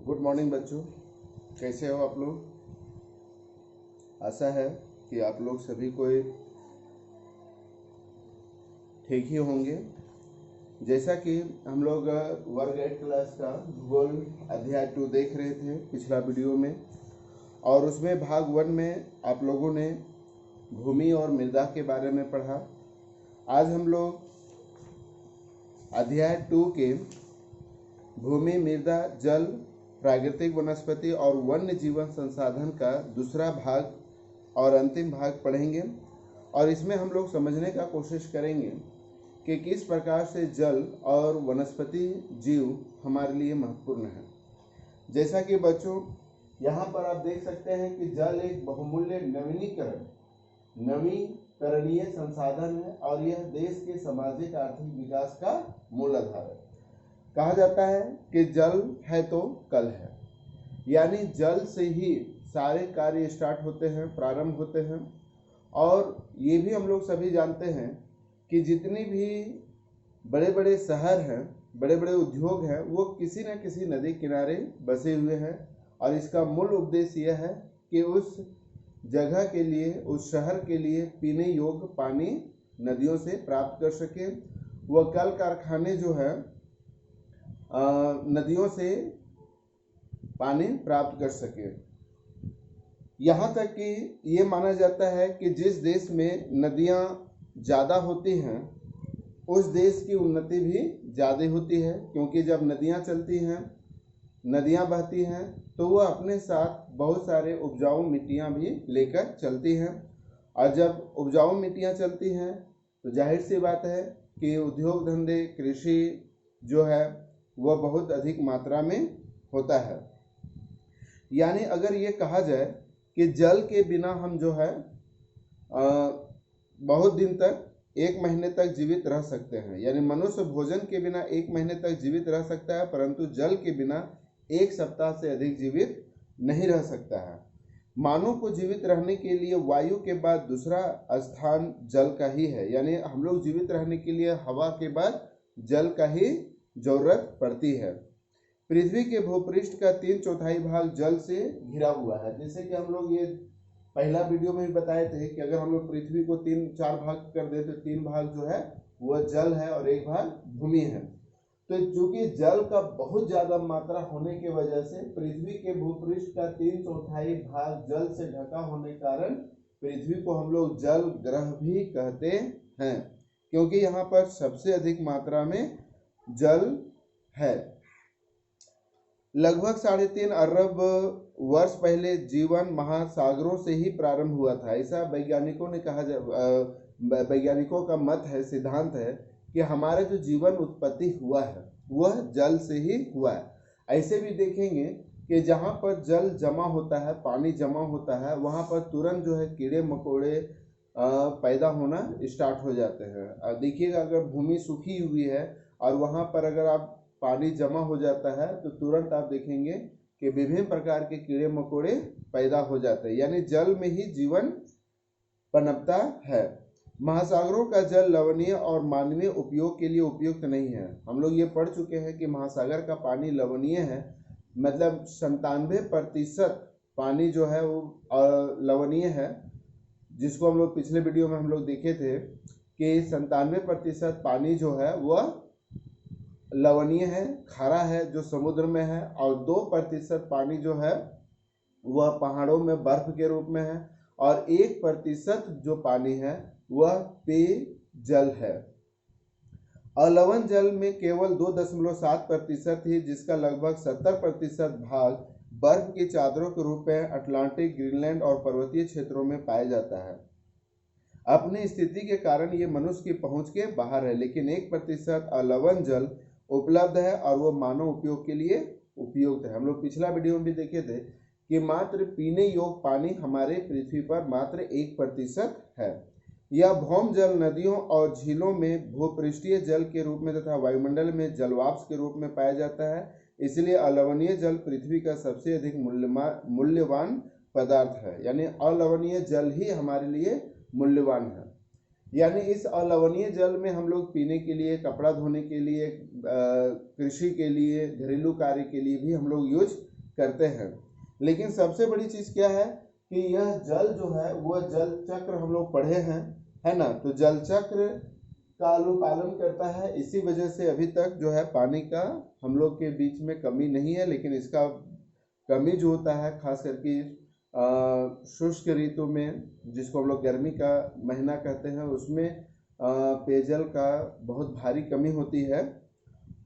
Good morning बच्चों, कैसे हो आप लोग। आशा है कि आप लोग सभी कोई ठीक ही होंगे। जैसा कि हम लोग वर्ग 8 क्लास का भूगोल अध्याय 2 देख रहे थे पिछला वीडियो में, और उसमें भाग 1 में आप लोगों ने भूमि और मृदा के बारे में पढ़ा। आज हम लोग अध्याय 2 के भूमि, मृदा, जल, प्राकृतिक वनस्पति और वन्य जीवन संसाधन का दूसरा भाग और अंतिम भाग पढ़ेंगे, और इसमें हम लोग समझने का कोशिश करेंगे कि किस प्रकार से जल और वनस्पति जीव हमारे लिए महत्वपूर्ण है। जैसा कि बच्चों यहाँ पर आप देख सकते हैं कि जल एक बहुमूल्य नवीकरणीय संसाधन है और यह देश के सामाजिक आर्थिक विकास का मूल आधार है। कहा जाता है कि जल है तो कल है, यानी जल से ही सारे कार्य स्टार्ट होते हैं, प्रारंभ होते हैं। और ये भी हम लोग सभी जानते हैं कि जितनी भी बड़े बड़े शहर हैं, बड़े बड़े उद्योग हैं, वो किसी न किसी नदी किनारे बसे हुए हैं, और इसका मूल उद्देश्य यह है कि उस जगह के लिए, उस शहर के लिए पीने योग्य पानी नदियों से प्राप्त कर सके। वह कल कारखाने जो है नदियों से पानी प्राप्त कर सके। यहाँ तक कि ये माना जाता है कि जिस देश में नदियाँ ज़्यादा होती हैं उस देश की उन्नति भी ज़्यादा होती है, क्योंकि जब नदियाँ चलती हैं, नदियाँ बहती हैं, तो वह अपने साथ बहुत सारे उपजाऊ मिट्टियाँ भी लेकर चलती हैं, और जब उपजाऊ मिट्टियाँ चलती हैं तो जाहिर सी बात है कि उद्योग धंधे, कृषि जो है वह बहुत अधिक मात्रा में होता है। यानी अगर ये कहा जाए कि जल के बिना हम जो है बहुत दिन तक, 1 महीने तक जीवित रह सकते हैं, यानी मनुष्य भोजन के बिना 1 महीने तक जीवित रह सकता है, परंतु जल के बिना 1 सप्ताह से अधिक जीवित नहीं रह सकता है। मानव को जीवित रहने के लिए वायु के बाद दूसरा स्थान जल का ही है, यानी हम लोग जीवित रहने के लिए हवा के बाद जल का ही जरूरत पड़ती है। पृथ्वी के भूपृष्ठ का 3/4 भाग जल से घिरा हुआ है। जैसे कि हम लोग ये पहला वीडियो में भी बताए थे कि अगर हम लोग पृथ्वी को 3-4 भाग कर दे तो 3 भाग जो है वह जल है और 1 भाग भूमि है। तो चूंकि जल का बहुत ज्यादा मात्रा होने की वजह से पृथ्वी के भूपृष्ठ का 3/4 भाग जल से ढका होने के कारण पृथ्वी को हम लोग जल ग्रह भी कहते हैं, क्योंकि यहाँ पर सबसे अधिक मात्रा में जल है। लगभग 3.5 अरब वर्ष पहले जीवन महासागरों से ही प्रारंभ हुआ था। ऐसा वैज्ञानिकों ने कहा, वैज्ञानिकों का मत है, सिद्धांत है कि हमारा जो जीवन उत्पत्ति हुआ है वह जल से ही हुआ है। ऐसे भी देखेंगे कि जहाँ पर जल जमा होता है, पानी जमा होता है, वहाँ पर तुरंत जो है कीड़े मकोड़े पैदा होना स्टार्ट हो जाते हैं। देखिएगा अगर भूमि सूखी हुई है और वहाँ पर अगर आप पानी जमा हो जाता है तो तुरंत आप देखेंगे कि विभिन्न प्रकार के कीड़े मकोड़े पैदा हो जाते हैं, यानी जल में ही जीवन पनपता है। महासागरों का जल लवणीय और मानवीय उपयोग के लिए उपयुक्त नहीं है। हम लोग ये पढ़ चुके हैं कि महासागर का पानी लवणीय है, मतलब 97% पानी जो है वो लवणीय है, जिसको हम लोग पिछले वीडियो में हम लोग देखे थे कि 97% पानी जो है वह लवणीय है, खारा है, जो समुद्र में है, और 2% पानी जो है वह पहाड़ों में बर्फ के रूप में है, और 1% जो पानी है वह पेयजल है। अलवण जल में केवल 2.7% ही, जिसका लगभग 70% भाग बर्फ की चादरों के रूप में अटलांटिक, ग्रीनलैंड और पर्वतीय क्षेत्रों में पाया जाता है। अपनी स्थिति के कारण ये मनुष्य की पहुंच के बाहर है, लेकिन 1% अलवण जल उपलब्ध है और वो मानव उपयोग के लिए उपयुक्त है। हम लोग पिछला वीडियो में भी देखे थे कि मात्र पीने योग्य पानी हमारे पृथ्वी पर मात्र 1% है। यह भौम जल नदियों और झीलों में भूपृष्ठीय जल के रूप में तथा वायुमंडल में जलवाष्प के रूप में पाया जाता है, इसलिए अलवणीय जल पृथ्वी का सबसे अधिक मूल्यवान पदार्थ है, यानी अलवणीय जल ही हमारे लिए मूल्यवान है। यानी इस अलवणीय जल में हम लोग पीने के लिए, कपड़ा धोने के लिए, कृषि के लिए, घरेलू कार्य के लिए भी हम लोग यूज करते हैं। लेकिन सबसे बड़ी चीज क्या है कि यह जल जो है वह जल चक्र हम लोग पढ़े हैं, है ना। तो जल चक्र का अनुपालन करता है, इसी वजह से अभी तक जो है पानी का हम लोग के बीच में कमी नहीं है। लेकिन इसका कमी जो होता है खास करके शुष्क ऋतु में, जिसको हम लोग गर्मी का महीना कहते हैं, उसमें पेयजल का बहुत भारी कमी होती है।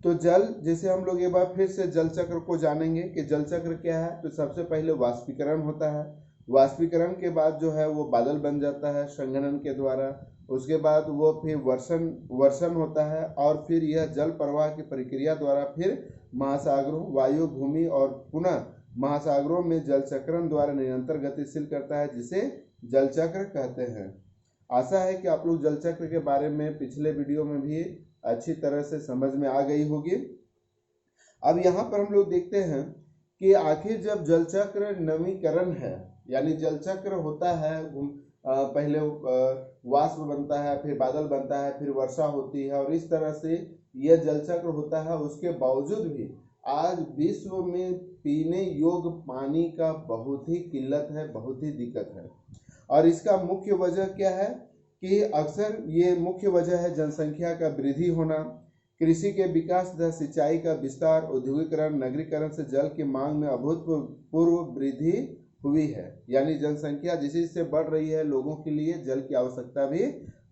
तो जल, जैसे हम लोग एक बार फिर से जल चक्र को जानेंगे कि जल चक्र क्या है। तो सबसे पहले वाष्पीकरण होता है, वाष्पीकरण के बाद जो है वो बादल बन जाता है संघनन के द्वारा। उसके बाद वो फिर वर्षण होता है, और फिर यह जल प्रवाह की प्रक्रिया द्वारा फिर महासागरों, वायु, भूमि और पुनः महासागरों में जल चक्रण द्वारा निरंतर गतिशील करता है, जिसे जल चक्र कहते हैं। आशा है कि आप लोग जल चक्र के बारे में पिछले वीडियो में भी अच्छी तरह से समझ में आ गई होगी। अब यहाँ पर हम लोग देखते हैं कि आखिर जब जल चक्र नवीकरण है, यानी जल चक्र होता है, पहले वाष्प बनता है, फिर बादल बनता है, फिर वर्षा होती है, और इस तरह से यह जल चक्र होता है। उसके बावजूद भी आज विश्व में पीने योग्य पानी का बहुत ही किल्लत है, बहुत ही दिक्कत है। और इसका मुख्य वजह क्या है कि अक्सर ये मुख्य वजह है जनसंख्या का वृद्धि होना, कृषि के विकास तथा सिंचाई का विस्तार, औद्योगिकरण, नगरीकरण से जल की मांग में अभूतपूर्व वृद्धि हुई है। यानी जनसंख्या जिस से बढ़ रही है, लोगों के लिए जल की आवश्यकता भी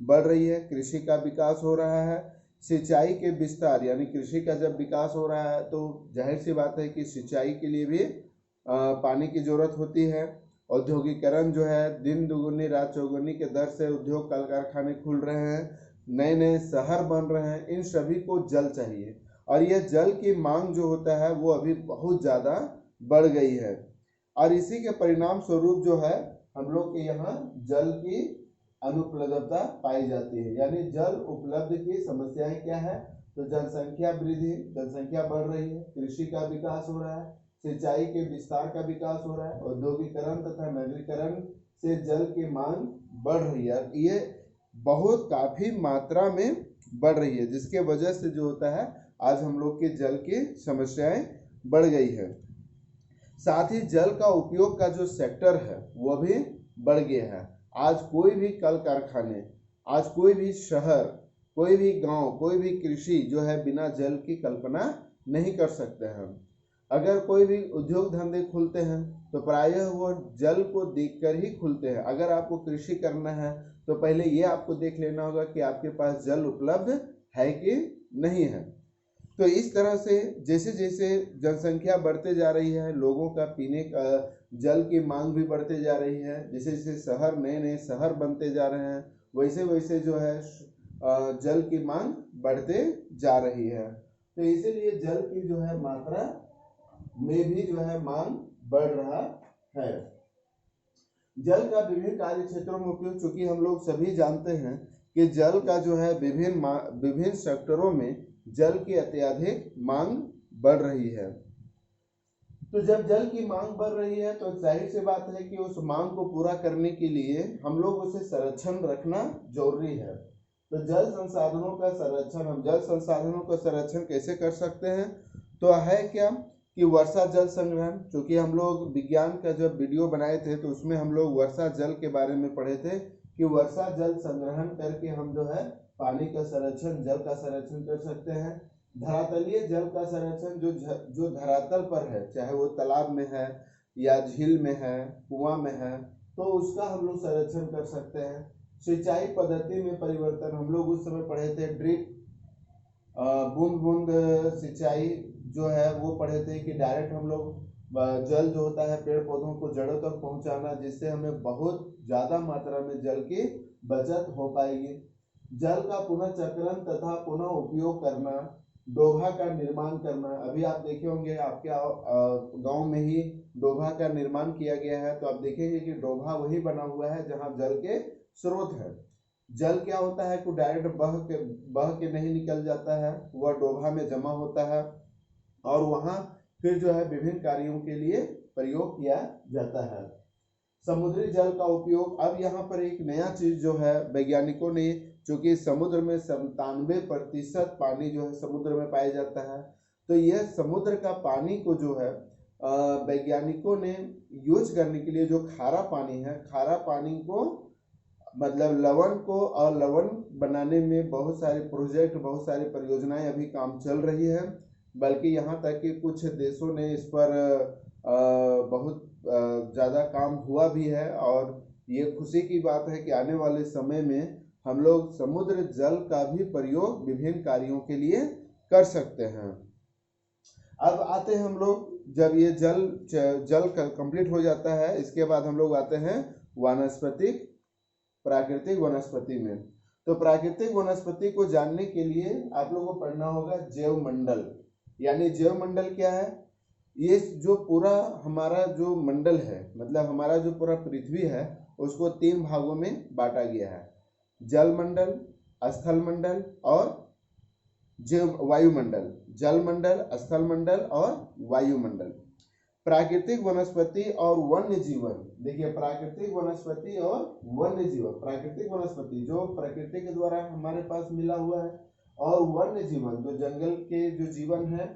बढ़ रही है। कृषि का विकास हो रहा है, सिंचाई के विस्तार, यानी कृषि का जब विकास हो रहा है तो जाहिर सी बात है कि सिंचाई के लिए भी पानी की जरूरत होती है। औद्योगिकरण जो है, दिन दुगुनी रात चौगुनी के दर से उद्योग कल कारखाने खुल रहे हैं, नए नए शहर बन रहे हैं, इन सभी को जल चाहिए। और यह जल की मांग जो होता है वो अभी बहुत ज़्यादा बढ़ गई है, और इसी के परिणाम स्वरूप जो है हम लोग के यहाँ जल की अनुपलब्धता पाई जाती है। यानी जल उपलब्ध की समस्याएं क्या है, तो जनसंख्या वृद्धि, जनसंख्या बढ़ रही है, कृषि का विकास हो रहा है, सिंचाई के विस्तार का विकास हो रहा है, औद्योगिकरण तथा नगरीकरण से जल की मांग बढ़ रही है। ये बहुत काफी मात्रा में बढ़ रही है, जिसके वजह से जो होता है आज हम लोग के जल की समस्याएं बढ़ गई है। साथ ही जल का उपयोग का जो सेक्टर है वो भी बढ़ गया है। आज कोई भी कल कारखाने, आज कोई भी शहर, कोई भी गांव, कोई भी कृषि जो है बिना जल की कल्पना नहीं कर सकते हैं। अगर कोई भी उद्योग धंधे खुलते हैं तो प्रायः वो जल को देखकर ही खुलते हैं। अगर आपको कृषि करना है तो पहले ये आपको देख लेना होगा कि आपके पास जल उपलब्ध है कि नहीं है। तो इस तरह से जैसे जैसे जनसंख्या बढ़ते जा रही है, लोगों का पीने का जल की मांग भी बढ़ते जा रही है, जैसे जैसे शहर, नए नए शहर बनते जा रहे हैं, वैसे वैसे जो है जल की मांग बढ़ते जा रही है। तो इसीलिए जल की जो है मात्रा में भी जो है मांग बढ़ रहा है। जल का विभिन्न कार्य क्षेत्रों में उपयोग, चूंकि हम लोग सभी जानते हैं कि जल का जो है विभिन्न सेक्टरों में जल की अत्यधिक मांग बढ़ रही है। तो जब जल की मांग बढ़ रही है तो जाहिर सी बात है कि उस मांग को पूरा करने के लिए हम लोग उसे संरक्षण रखना जरूरी है। तो जल संसाधनों का संरक्षण, हम जल संसाधनों का संरक्षण कैसे कर सकते हैं, तो है क्या कि वर्षा जल संग्रहण। क्योंकि हम लोग विज्ञान का जब वीडियो बनाए थे तो उसमें हम लोग वर्षा जल के बारे में पढ़े थे कि वर्षा जल संग्रहण करके हम जो है पानी का संरक्षण, जल का संरक्षण कर सकते हैं। धरातलीय जल का संरक्षण, जो धरातल पर है, चाहे वो तालाब में है या झील में है, कुआं में है, तो उसका हम लोग संरक्षण कर सकते हैं। सिंचाई पद्धति में परिवर्तन, हम लोग उस समय पढ़े थे ड्रिप, बूंद बूंद सिंचाई जो है वो पढ़े थे कि डायरेक्ट हम लोग जल जो होता है पेड़ पौधों को जड़ों तक पहुंचाना, जिससे हमें बहुत ज्यादा मात्रा में जल की बचत हो पाएगी। जल का पुनः चक्रण तथा पुनः उपयोग करना, डोभा का निर्माण करना। अभी आप देखे होंगे आपके गांव में ही डोभा का निर्माण किया गया है, तो आप देखेंगे कि डोभा वही बना हुआ है जहां जल के स्रोत है। जल क्या होता है कि डायरेक्ट बह के नहीं निकल जाता है, वह डोभा में जमा होता है और वहां फिर जो है विभिन्न कार्यों के लिए प्रयोग किया जाता है। समुद्री जल का उपयोग, अब यहाँ पर एक नया चीज जो है वैज्ञानिकों ने, चूंकि समुद्र में 97% पानी जो है समुद्र में पाया जाता है, तो यह समुद्र का पानी को जो है वैज्ञानिकों ने यूज करने के लिए जो खारा पानी है, खारा पानी को मतलब लवण को और लवण बनाने में बहुत सारे प्रोजेक्ट, बहुत सारी परियोजनाएं अभी काम चल रही है। बल्कि यहाँ तक कि कुछ देशों ने इस पर बहुत ज़्यादा काम हुआ भी है। और ये खुशी की बात है कि आने वाले समय में हम लोग समुद्र जल का भी प्रयोग विभिन्न कार्यों के लिए कर सकते हैं। अब आते हैं हम लोग, जब ये जल कंप्लीट हो जाता है, इसके बाद हम लोग आते हैं वानस्पतिक प्राकृतिक वनस्पति में। तो प्राकृतिक वनस्पति को जानने के लिए आप लोगों को पढ़ना होगा जैव मंडल। यानी जैव मंडल क्या है? ये जो पूरा हमारा जो मंडल है, मतलब हमारा जो पूरा पृथ्वी है, उसको 3 भागों में बांटा गया है: जल मंडल, स्थल मंडल और वायुमंडल। जल मंडल, स्थल मंडल और वायुमंडल। प्राकृतिक वनस्पति और वन्य जीवन, देखिए प्राकृतिक वनस्पति और वन्य जीवन। प्राकृतिक वनस्पति जो प्रकृति के द्वारा हमारे पास मिला हुआ है, और वन्य जीवन जो जंगल के जो जीवन है,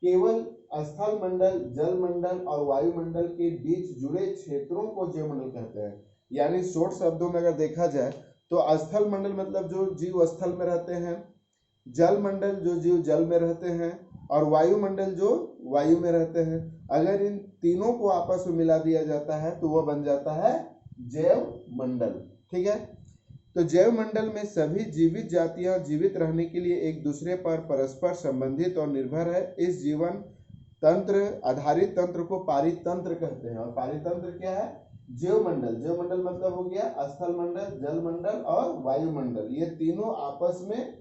केवल स्थल मंडल, जल मंडल और वायुमंडल के बीच जुड़े क्षेत्रों को जैव मंडल कहते हैं। यानी शॉर्ट शब्दों में अगर देखा जाए तो स्थल मंडल मतलब जो जीव स्थल में रहते हैं, जल मंडल जो जीव जल में रहते हैं, और वायुमंडल जो वायु में रहते हैं। अगर इन तीनों को आपस में मिला दिया जाता है तो वह बन जाता है जैव मंडल। ठीक है। तो जैव मंडल में सभी जीवित जातियां जीवित रहने के लिए एक दूसरे पर परस्पर संबंधित और निर्भर है। इस जीवन तंत्र आधारित तंत्र को पारितंत्र कहते हैं। और पारितंत्र क्या है? जैव मंडल। जैव मंडल मतलब हो गया स्थल मंडल, जल मंडल और वायुमंडल। ये तीनों आपस में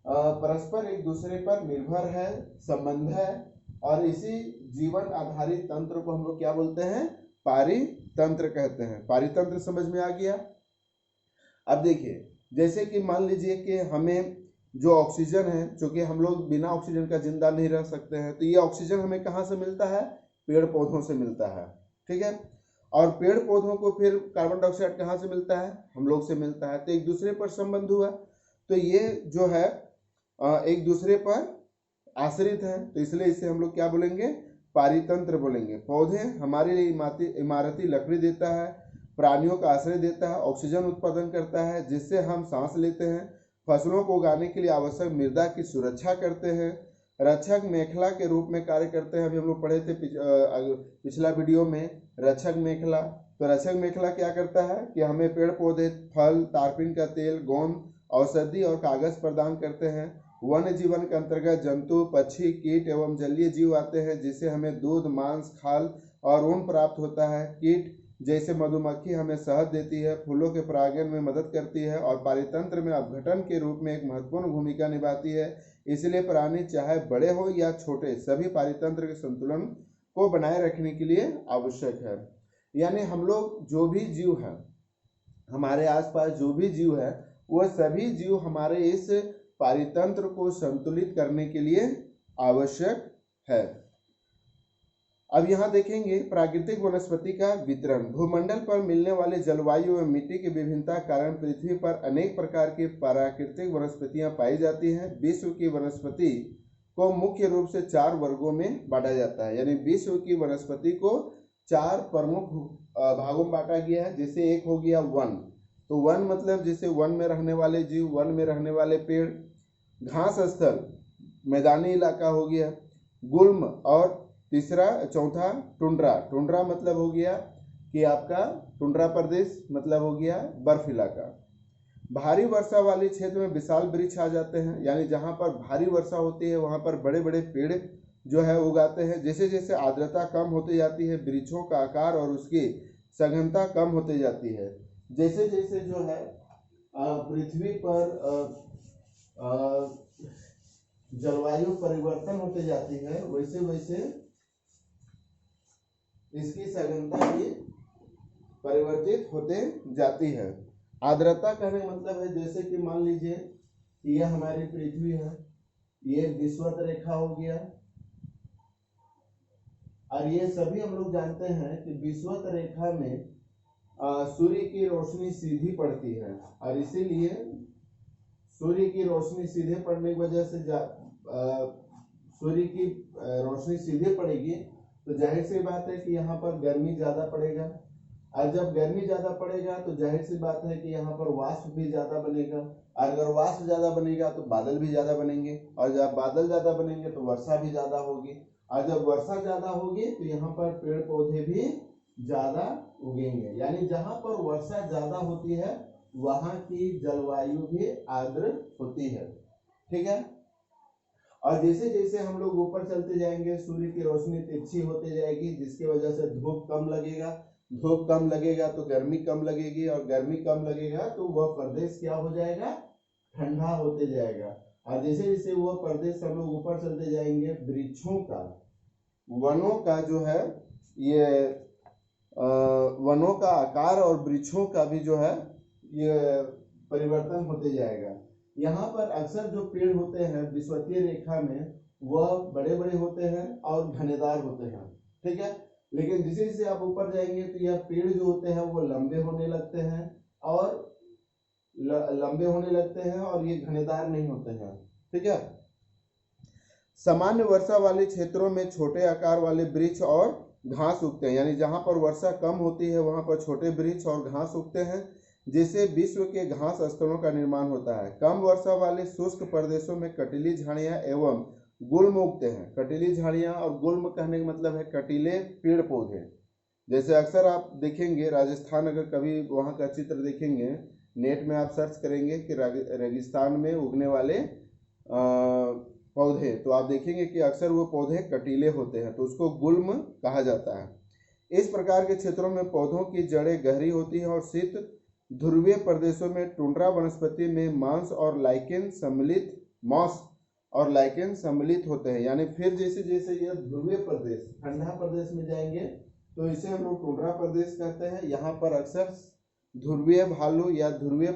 परस्पर एक दूसरे पर निर्भर है, संबंध है। और इसी जीवन आधारित तंत्र को हम लोग क्या बोलते हैं? पारितंत्र कहते हैं। पारितंत्र समझ में आ गया? अब देखिए, जैसे कि मान लीजिए कि हमें जो ऑक्सीजन है, चूंकि हम लोग बिना ऑक्सीजन का जिंदा नहीं रह सकते हैं, तो ये ऑक्सीजन हमें कहाँ से मिलता है? पेड़ पौधों से मिलता है। ठीक है। और पेड़ पौधों को फिर कार्बन डाइऑक्साइड कहाँ से मिलता है? हम लोग से मिलता है। तो एक दूसरे पर संबंध हुआ। तो ये जो है एक दूसरे पर आश्रित है, तो इसलिए इसे हम लोग क्या बोलेंगे? पारितंत्र बोलेंगे। पौधे हमारे लिए इमारती लकड़ी देता है, प्राणियों का आश्रय देता है, ऑक्सीजन उत्पादन करता है जिससे हम सांस लेते हैं, फसलों को उगाने के लिए आवश्यक मृदा की सुरक्षा करते हैं, रक्षक मेखला के रूप में कार्य करते हैं। अभी हम लोग पढ़े थे पिछला वीडियो में रक्षक मेखला। तो रक्षक मेखला क्या करता है कि हमें पेड़ पौधे, फल, तारपीन का तेल, गोंद, औषधि और कागज प्रदान करते हैं। वन्य जीवन के अंतर्गत जंतु, पक्षी, कीट एवं जलीय जीव आते हैं जिससे हमें दूध, मांस, खाल और ऊन प्राप्त होता है। कीट जैसे मधुमक्खी हमें शहद देती है, फूलों के परागण में मदद करती है और पारितंत्र में अपघटन के रूप में एक महत्वपूर्ण भूमिका निभाती है। इसलिए प्राणी चाहे बड़े हो या छोटे, सभी पारितंत्र के संतुलन को बनाए रखने के लिए आवश्यक है। यानी हम लोग जो भी जीव है, हमारे आसपास जो भी जीव है, वह सभी जीव हमारे इस पारितंत्र को संतुलित करने के लिए आवश्यक है। अब यहाँ देखेंगे प्राकृतिक वनस्पति का वितरण। भूमंडल पर मिलने वाले जलवायु एवं मिट्टी की विभिन्नता कारण पृथ्वी पर अनेक प्रकार की प्राकृतिक वनस्पतियां पाई जाती हैं। विश्व की वनस्पति को मुख्य रूप से 4 वर्गों में बांटा जाता है। यानी विश्व की वनस्पति को 4 प्रमुख भागों में बांटा गया है। जैसे एक हो गया वन। तो वन मतलब जैसे वन में रहने वाले जीव, वन में रहने वाले पेड़। घास स्थल, मैदानी इलाका हो गया। गुल्म और चौथा टुंड्रा। टुंड्रा मतलब हो गया कि आपका टुंड्रा प्रदेश, मतलब हो गया बर्फ इलाका। भारी वर्षा वाले क्षेत्र में विशाल वृक्ष आ जाते हैं। यानी जहां पर भारी वर्षा होती है वहां पर बड़े बड़े पेड़ जो है उगाते हैं। जैसे जैसे आर्द्रता कम होती जाती है, वृक्षों का आकार और उसकी सघनता कम होती जाती है। जैसे जैसे जो है पृथ्वी पर जलवायु परिवर्तन होते जाती है, वैसे वैसे इसकी सघनता भी परिवर्तित होते जाती है। आर्द्रता कहने का मतलब है, जैसे कि मान लीजिए यह हमारी पृथ्वी है, ये विषुवत रेखा हो गया, और ये सभी हम लोग जानते हैं कि विषुवत रेखा में सूर्य की रोशनी सीधी पड़ती है, और इसीलिए सूर्य की रोशनी सीधे पड़ने की वजह से सूर्य की रोशनी सीधे पड़ेगी तो जाहिर सी बात है कि यहाँ पर गर्मी ज्यादा पड़ेगा, और जब गर्मी ज्यादा पड़ेगा तो जाहिर सी बात है कि यहाँ पर वाष्प भी ज्यादा बनेगा, और अगर वाष्प ज्यादा बनेगा तो बादल भी ज्यादा बनेंगे, और जब बादल ज्यादा बनेंगे तो वर्षा भी ज्यादा होगी, और जब वर्षा ज्यादा होगी तो यहाँ पर पेड़ पौधे भी ज्यादा उगेंगे। यानी जहाँ पर वर्षा ज्यादा होती है वहाँ की जलवायु भी आर्द्र होती है। ठीक है। और जैसे जैसे हम लोग ऊपर चलते जाएंगे सूर्य की रोशनी तिरछी होती जाएगी, जिसकी वजह से धूप कम लगेगा, धूप कम लगेगा तो गर्मी कम लगेगी, और गर्मी कम लगेगा तो वह प्रदेश क्या हो जाएगा, ठंडा होते जाएगा। और जैसे जैसे वह प्रदेश हम लोग ऊपर चलते जाएंगे, वृक्षों का, वनों का जो है ये वनों का आकार और वृक्षों का भी जो है ये परिवर्तन होते जाएगा। यहाँ पर अक्सर जो पेड़ होते हैं विषुवतीय रेखा में वह बड़े बड़े होते हैं और घनेदार होते हैं। ठीक है। लेकिन जैसे जैसे आप ऊपर जाएंगे तो यह पेड़ जो होते हैं वो लंबे होने लगते हैं और लंबे होने लगते हैं और ये घनेदार नहीं होते हैं। ठीक है। सामान्य वर्षा वाले क्षेत्रों में छोटे आकार वाले वृक्ष और घास उगते हैं, यानी जहां पर वर्षा कम होती है वहां पर छोटे वृक्ष और घास उगते हैं, जिससे विश्व के घास स्थलों का निर्माण होता है। कम वर्षा वाले शुष्क प्रदेशों में कटीली झाड़ियां एवं गुल्म उगते हैं। कटीली झाड़ियां और गुल्म कहने का मतलब है कटीले पेड़ पौधे। जैसे अक्सर आप देखेंगे राजस्थान, अगर कभी वहां का चित्र देखेंगे नेट में आप सर्च करेंगे कि रेगिस्तान में उगने वाले पौधे, तो आप देखेंगे कि अक्सर वो पौधे कटीले होते हैं, तो उसको गुल्म कहा जाता है। इस प्रकार के क्षेत्रों में पौधों की जड़ें गहरी होती हैं और शीत ध्रुवीय प्रदेशों में टुंड्रा वनस्पति में मांस और लाइकेन सम्मिलित होते हैं। यानी फिर जैसे जैसे यह ध्रुवीय प्रदेश ठंडा प्रदेश में जाएंगे तो इसे हम लोग टुंड्रा प्रदेश कहते हैं। यहाँ पर अक्सर ध्रुवीय भालू या ध्रुवीय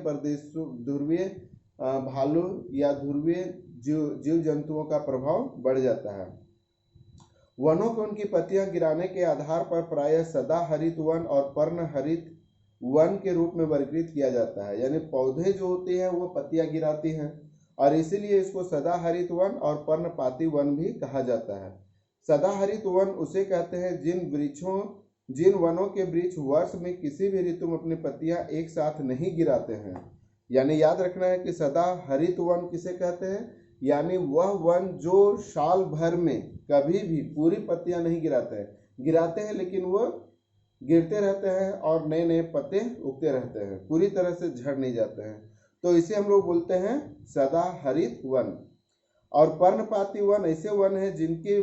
जीव जंतुओं का प्रभाव बढ़ जाता है। वनों को उनकी पत्तियां गिराने के आधार पर प्रायः सदा हरित वन और पर्ण हरित वन के रूप में वर्गीकृत किया जाता है। यानी पौधे जो होते हैं वो पत्तियां गिराती हैं और इसीलिए इसको सदाहरित वन और पर्णपाती वन भी कहा जाता है। सदाहरित वन उसे कहते हैं जिन वनों के वृक्ष वर्ष में किसी भी ऋतु में अपनी पत्तियां एक साथ नहीं गिराते हैं। यानी याद रखना है कि सदाहरित वन किसे कहते हैं, यानी वह वन जो साल भर में कभी भी पूरी पत्तियां नहीं गिराते हैं लेकिन वो गिरते रहते हैं और नए नए पत्ते उगते रहते हैं, पूरी तरह से झड़ नहीं जाते हैं, तो इसे हम लोग बोलते हैं सदाहरित वन। और पर्णपाती वन ऐसे वन है जिनके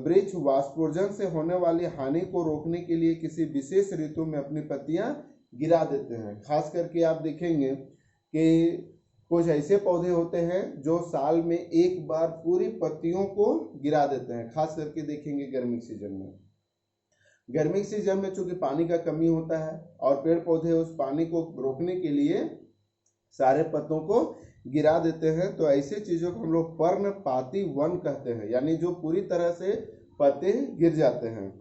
वृक्ष वाष्पोर्जन से होने वाली हानि को रोकने के लिए किसी विशेष ऋतु में अपनी पत्तियां गिरा देते हैं। खास करके आप देखेंगे कि कुछ ऐसे पौधे होते हैं जो साल में एक बार पूरी पत्तियों को गिरा देते हैं। खास करके देखेंगे गर्मी के सीजन में। गर्मी के सीजन में चूंकि पानी का कमी होता है और पेड़ पौधे उस पानी को रोकने के लिए सारे पत्तों को गिरा देते हैं, तो ऐसे चीजों को हम लोग पर्णपाती वन कहते हैं, यानी जो पूरी तरह से पत्ते गिर जाते हैं।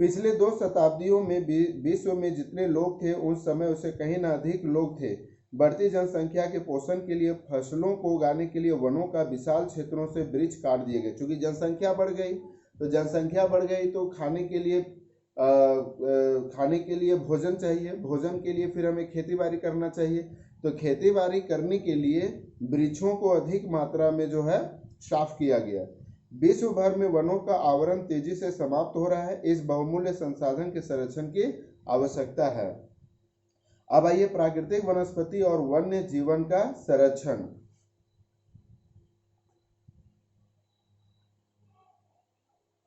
पिछले 2 शताब्दियों में विश्व में जितने लोग थे उस समय उससे कहीं न अधिक लोग थे। बढ़ती जनसंख्या के पोषण के लिए फसलों को उगाने के लिए वनों का विशाल क्षेत्रों से वृक्ष काट दिए गए। चूंकि जनसंख्या बढ़ गई तो खाने के लिए भोजन चाहिए, भोजन के लिए फिर हमें खेती बाड़ी करना चाहिए, तो खेती बाड़ी करने के लिए वृक्षों को अधिक मात्रा में जो है साफ किया गया। विश्व भर में वनों का आवरण तेजी से समाप्त हो रहा है। इस बहुमूल्य संसाधन के संरक्षण की आवश्यकता है। अब आइए प्राकृतिक वनस्पति और वन्य जीवन का संरक्षण।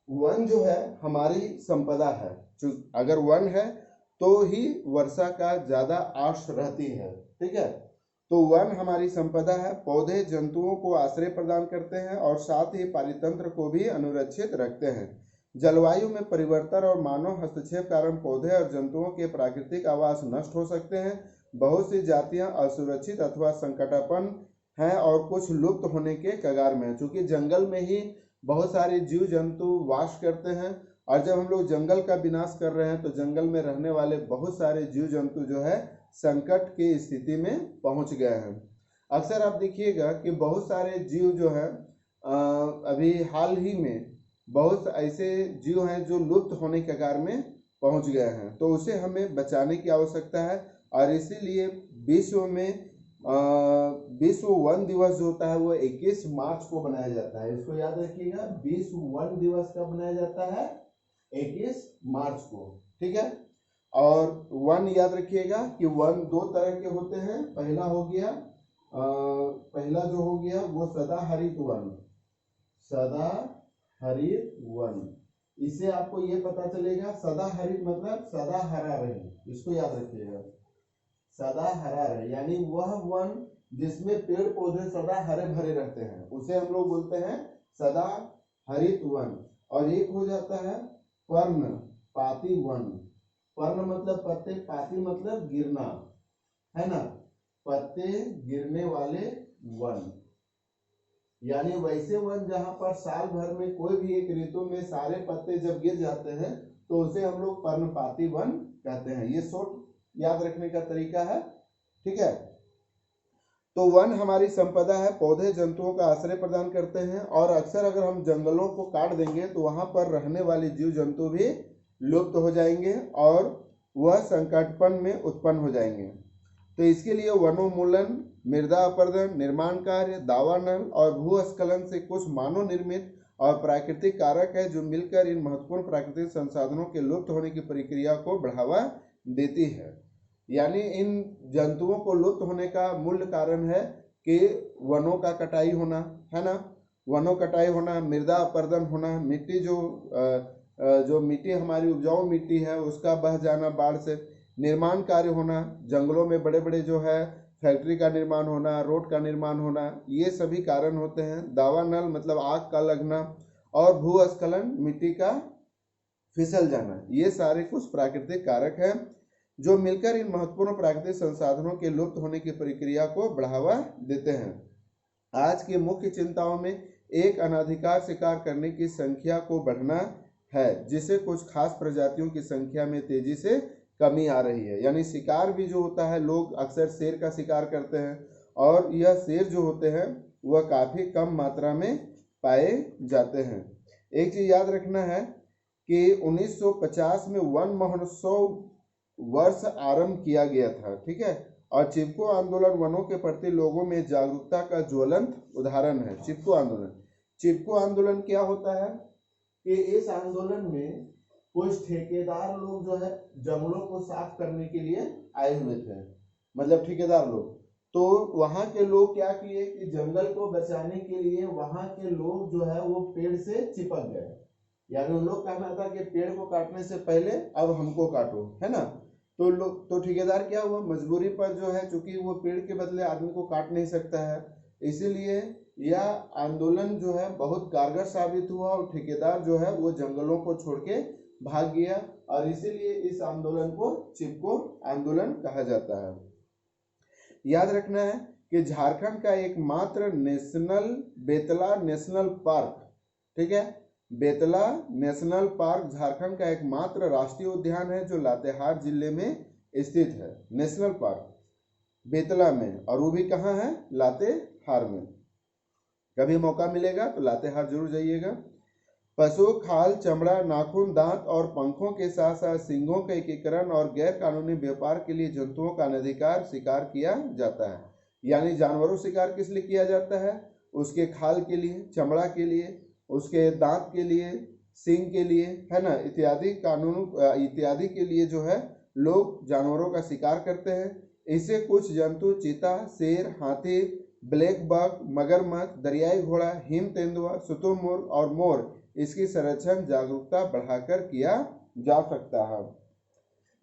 वन जो है हमारी संपदा है। अगर वन है तो ही वर्षा का ज्यादा आश रहती है। ठीक है, तो वन हमारी संपदा है। पौधे जंतुओं को आश्रय प्रदान करते हैं और साथ ही पारितंत्र को भी अनुरक्षित रखते हैं। जलवायु में परिवर्तन और मानव हस्तक्षेप कारण पौधे और जंतुओं के प्राकृतिक आवास नष्ट हो सकते हैं। बहुत सी जातियां असुरक्षित अथवा संकटापन्न हैं और कुछ लुप्त होने के कगार में है। चूंकि जंगल में ही बहुत सारे जीव जंतु वास करते हैं और जब हम लोग जंगल का विनाश कर रहे हैं तो जंगल में रहने वाले बहुत सारे जीव जंतु जो है संकट की स्थिति में पहुंच गए हैं। अक्सर आप देखिएगा कि बहुत सारे जीव जो है अभी हाल ही में बहुत ऐसे जीव हैं जो लुप्त होने के कगार में पहुंच गए हैं, तो उसे हमें बचाने की आवश्यकता है। और इसीलिए विश्व में विश्व वन दिवस जो होता है वो 21 मार्च को बनाया जाता है। इसको याद रखिएगा, विश्व वन दिवस कब बनाया जाता है? 21 मार्च को, ठीक है। और वन याद रखिएगा कि वन दो तरह के होते हैं। पहला हो गया पहला जो हो गया वो सदाहरित वन, सदाहरित वन। इससे आपको ये पता चलेगा, सदाहरित मतलब सदा हरा रहे, इसको याद रखिएगा, सदा हरा रहे, यानी वह वन जिसमें पेड़ पौधे सदा हरे भरे रहते हैं उसे हम लोग बोलते हैं सदा हरित वन। और एक हो जाता है पर्णपाती वन। पर्ण मतलब पत्ते, पाती मतलब गिरना, है ना, पत्ते गिरने वाले वन, यानी वैसे वन जहां पर साल भर में कोई भी एक ऋतु में सारे पत्ते जब गिर जाते हैं तो उसे हम लोग पर्णपाती वन कहते हैं। ये शॉर्ट याद रखने का तरीका है, ठीक है। तो वन हमारी संपदा है, पौधे जंतुओं का आश्रय प्रदान करते हैं, और अक्सर अगर हम जंगलों को काट देंगे तो वहां पर रहने वाले जीव जंतु भी लुप्त हो जाएंगे और वह संकटपन में उत्पन्न हो जाएंगे। तो इसके लिए वनोन्मूलन, मृदा अपरदन, निर्माण कार्य, दावानल और भूस्खलन से कुछ मानव निर्मित और प्राकृतिक कारक है जो मिलकर इन महत्वपूर्ण प्राकृतिक संसाधनों के लुप्त होने की प्रक्रिया को बढ़ावा देती है। यानी इन जंतुओं को लुप्त होने का मूल कारण है कि वनों का कटाई होना, है ना, वनों कटाई होना, मृदा अपरदन होना, मिट्टी जो मिट्टी हमारी उपजाऊ मिट्टी है उसका बह जाना बाढ़ से, निर्माण कार्य होना, जंगलों में बड़े बड़े जो है फैक्ट्री का निर्माण होना, रोड का निर्माण होना, ये सभी कारण होते हैं। दावानल मतलब आग का लगना, और भूस्खलन मिट्टी का फिसल जाना, ये सारे कुछ प्राकृतिक कारक हैं जो मिलकर इन महत्वपूर्ण प्राकृतिक संसाधनों के लुप्त होने की प्रक्रिया को बढ़ावा देते हैं। आज की मुख्य चिंताओं में एक अनाधिकार शिकार करने की संख्या को बढ़ना है, जिससे कुछ खास प्रजातियों की संख्या में तेजी से कमी आ रही है। यानी शिकार भी जो होता है, लोग अक्सर शेर का शिकार करते हैं और यह शेर जो होते हैं वह काफ़ी कम मात्रा में पाए जाते हैं। एक चीज़ याद रखना है कि 1950 में वन महोत्सव वर्ष आरंभ किया गया था, ठीक है। और चिपको आंदोलन वनों के प्रति लोगों में जागरूकता का ज्वलंत उदाहरण है। चिपको आंदोलन क्या होता है कि इस आंदोलन में कुछ ठेकेदार लोग जो है जंगलों को साफ करने के लिए आए हुए थे, मतलब ठेकेदार लोग। तो वहां के लोग क्या किए कि जंगल को बचाने के लिए वहां के लोग जो है वो पेड़ से चिपक गए, यानी उन लोग कहना था कि पेड़ को काटने से पहले अब हमको काटो, है ना। तो ठेकेदार क्या हुआ, मजबूरी पर जो है, चूंकि वो पेड़ के बदले आदमी को काट नहीं सकता है, इसीलिए यह आंदोलन जो है बहुत कारगर साबित हुआ और ठेकेदार जो है वो जंगलों को छोड़ के भाग गया, और इसीलिए इस आंदोलन को चिपको आंदोलन कहा जाता है। याद रखना है कि झारखंड का एकमात्र बेतला नेशनल पार्क, ठीक है, बेतला नेशनल पार्क झारखंड का एकमात्र राष्ट्रीय उद्यान है जो लातेहार जिले में स्थित है। नेशनल पार्क बेतला में, और वो भी कहाँ है, लातेहार में। कभी मौका मिलेगा तो लातेहार जरूर जाइएगा। पशु खाल, चमड़ा, नाखून, दांत और पंखों के साथ साथ सींगों का एकीकरण और गैर कानूनी व्यापार के लिए जंतुओं का अनधिकार शिकार किया जाता है। यानी जानवरों शिकार किस लिए किया जाता है, उसके खाल के लिए, चमड़ा के लिए, उसके दांत के लिए, सींग के लिए, है ना, इत्यादि के लिए जो है लोग जानवरों का शिकार करते हैं। इससे कुछ जंतु चीता, शेर, हाथी, ब्लैक बक, मगरमच्छ, दरियाई घोड़ा, हिम तेंदुआ, शुतुरमुर्ग और मोर, इसकी संरक्षण जागरूकता बढ़ाकर किया जा सकता है।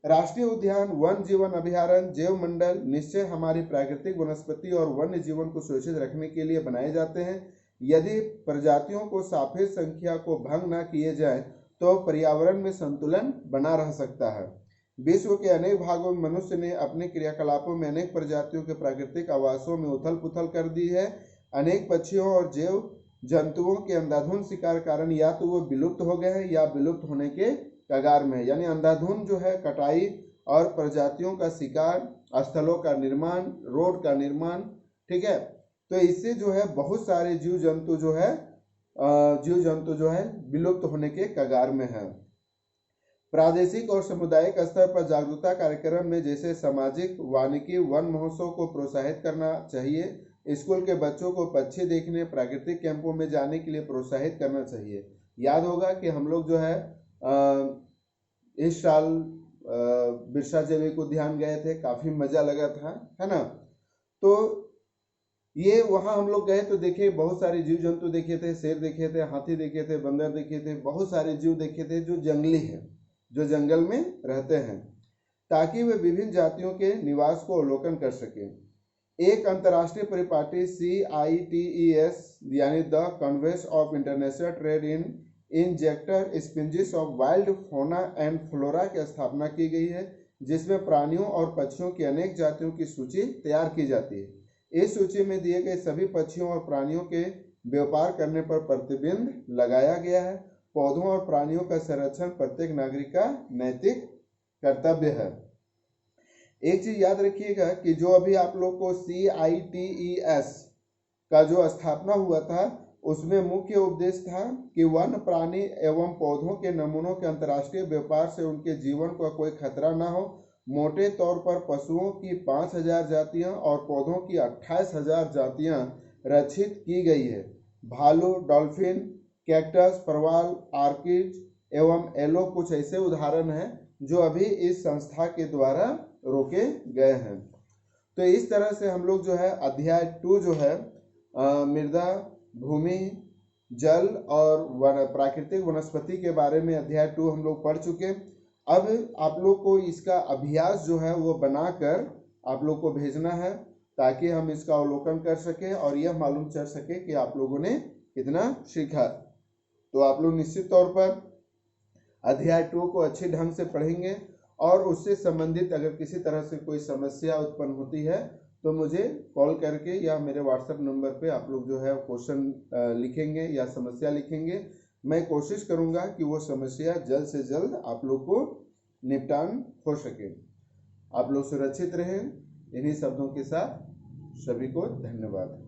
राष्ट्रीय उद्यान, वन जीवन अभयारण्य, जैव मंडल निश्चय हमारी प्राकृतिक वनस्पति और वन्य जीवन को सुरक्षित रखने के लिए बनाए जाते हैं। यदि प्रजातियों को सापेक्ष संख्या को भंग न किए जाए तो पर्यावरण में संतुलन बना रह सकता है। विश्व के अनेक भागों में मनुष्य ने अपने क्रियाकलापों में अनेक प्रजातियों के प्राकृतिक आवासों में उथल पुथल कर दी है। अनेक पक्षियों और जैव जंतुओं के अंधाधुंध शिकार कारण या तो वो विलुप्त हो गए हैं या विलुप्त होने के कगार में है। यानी अंधाधुंध जो है कटाई और प्रजातियों का शिकार, स्थलों का निर्माण, रोड का निर्माण, ठीक है। तो इससे जो है बहुत सारे जीव जंतु जो है जीव जंतु जो है विलुप्त होने के कगार में है। प्रादेशिक और सामुदायिक स्तर पर जागरूकता कार्यक्रम में जैसे सामाजिक वानिकी वन महोत्सव को प्रोत्साहित करना चाहिए। स्कूल के बच्चों को पक्षी देखने प्राकृतिक कैंपों में जाने के लिए प्रोत्साहित करना चाहिए। याद होगा कि हम लोग जो है इस साल बिरसा जैविक उद्यान गए थे, काफी मजा लगा था, है ना। तो ये वहाँ हम लोग गए तो देखे बहुत सारे जीव जंतु देखे थे, शेर देखे थे, हाथी देखे थे, बंदर देखे थे, बहुत सारे जीव देखे थे जो जंगली हैं, जो जंगल में रहते हैं, ताकि वे विभिन्न जातियों के निवास को अवलोकन कर सकें। एक अंतर्राष्ट्रीय परिपाटी CITES यानी the convention of international trade in injector species of wild fauna and flora की स्थापना की गई है, जिसमें प्राणियों और पक्षियों की अनेक जातियों की सूची तैयार की जाती है। इस सूची में दिए गए सभी पक्षियों और प्राणियों के व्यापार करने पर प्रतिबंध लगाया गया है। पौधों और प्राणियों का संरक्षण प्रत्येक नागरिक का नैतिक कर्तव्य है। एक चीज याद रखिएगा कि जो अभी आप लोग को CITES का जो स्थापना हुआ था, उसमें मुख्य उद्देश्य था कि वन्य प्राणी एवं पौधों के नमूनों के अंतर्राष्ट्रीय व्यापार से उनके जीवन का कोई खतरा न हो। मोटे तौर पर पशुओं की 5000 जातियां और पौधों की 28,000 जातियां रक्षित की गई है। भालू, डॉल्फिन, कैक्टस, परवाल, आर्किड एवं एलो कुछ ऐसे उदाहरण हैं जो अभी इस संस्था के द्वारा रोके गए हैं। तो इस तरह से हम लोग जो है अध्याय 2 जो है मृदा, भूमि, जल और प्राकृतिक वनस्पति के बारे में अध्याय 2 हम लोग पढ़ चुके। अब आप लोग को इसका अभ्यास जो है वो बनाकर आप लोग को भेजना है, ताकि हम इसका अवलोकन कर सके और यह मालूम चल सके कि आप लोगों ने कितना सीखा। तो आप लोग निश्चित तौर पर अध्याय 2 को अच्छे ढंग से पढ़ेंगे और उससे संबंधित अगर किसी तरह से कोई समस्या उत्पन्न होती है तो मुझे कॉल करके या मेरे व्हाट्सएप नंबर पे आप लोग जो है क्वेश्चन लिखेंगे या समस्या लिखेंगे। मैं कोशिश करूंगा कि वो समस्या जल्द से जल्द आप लोग को निपटान हो सके। आप लोग सुरक्षित रहें। इन्हीं शब्दों के साथ सभी को धन्यवाद।